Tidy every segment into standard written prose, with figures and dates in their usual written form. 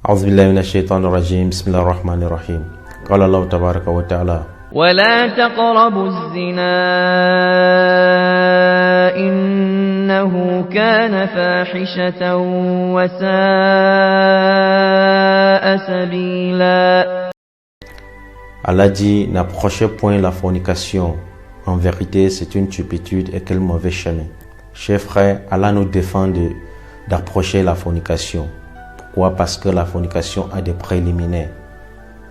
أعوذ بالله من الشيطان الرجيم بسم الله الرحمن الرحيم قال الله تبارك وتعالى ولا تقربوا الزنا إنه كان فاحشة وساء سبيلا. Allah dit, n'approchez point la fornication. En vérité, c'est une turpitude et quel mauvais chemin. Chers frères, Allah nous défend d'approcher la fornication. Pourquoi? Parce que la fornication a des préliminaires.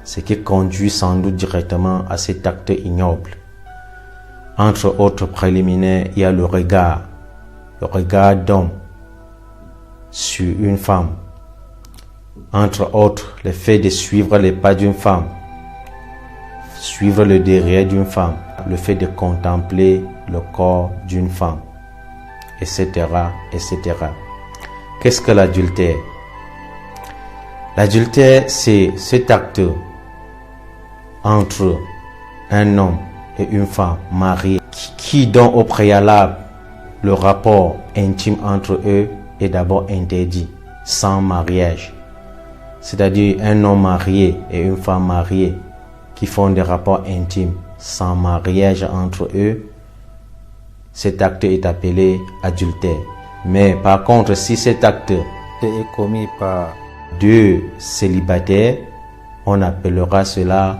Ce qui conduit sans doute directement à cet acte ignoble. Entre autres préliminaires, il y a le regard d'homme sur une femme. Entre autres, le fait de suivre les pas d'une femme, suivre le derrière d'une femme, le fait de contempler le corps d'une femme, etc., etc. Qu'est-ce que l'adultère? L'adultère, c'est cet acte entre un homme et une femme mariée qui dont au préalable le rapport intime entre eux est d'abord interdit, sans mariage. C'est-à-dire un homme marié et une femme mariée qui font des rapports intimes sans mariage entre eux, cet acte est appelé adultère. Mais par contre, si cet acte est commis par deux célibataires, on appellera cela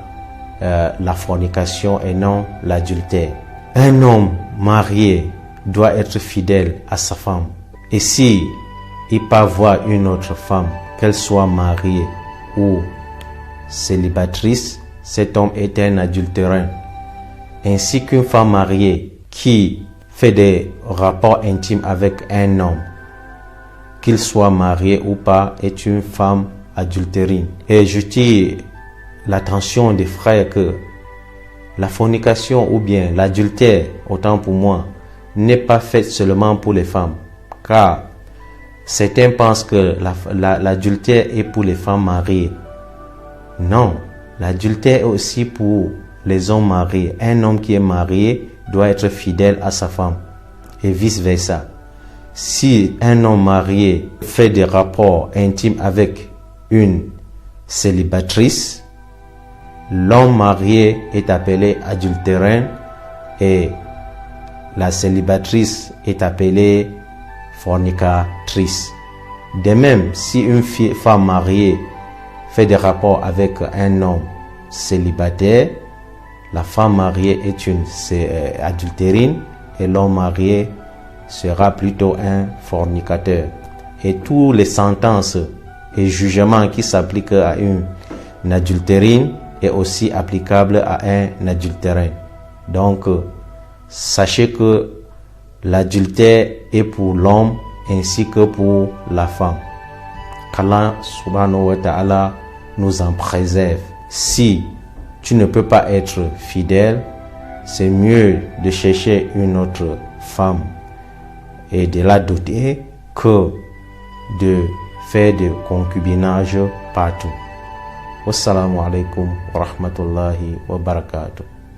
la fornication et non l'adultère. Un homme marié doit être fidèle à sa femme. Et si il peut voir une autre femme, qu'elle soit mariée ou célibataire, cet homme est un adultérin. Ainsi qu'une femme mariée qui fait des rapports intimes avec un homme, qu'il soit marié ou pas, est une femme adultérine. Et je tire l'attention des frères que la fornication ou bien l'adultère, autant pour moi, n'est pas faite seulement pour les femmes. Car certains pensent que l'adultère est pour les femmes mariées. Non, l'adultère est aussi pour les hommes mariés. Un homme qui est marié doit être fidèle à sa femme et vice versa. Si un homme marié fait des rapports intimes avec une célibataire, l'homme marié est appelé adultérin et la célibataire est appelée fornicatrice. De même, si une femme mariée fait des rapports avec un homme célibataire, la femme mariée est une adultérine et l'homme marié sera plutôt un fornicateur. Et tous les sentences et jugements qui s'appliquent à une adultérine est aussi applicable à un adultérin. Donc, sachez que l'adultère est pour l'homme ainsi que pour la femme. Qu'Allah subhanahu wa ta'ala nous en préserve. Si tu ne peux pas être fidèle, c'est mieux de chercher une autre femme et de la doter que de faire du concubinage partout. Wassalamu alaikum wa rahmatullahi wa barakatuh.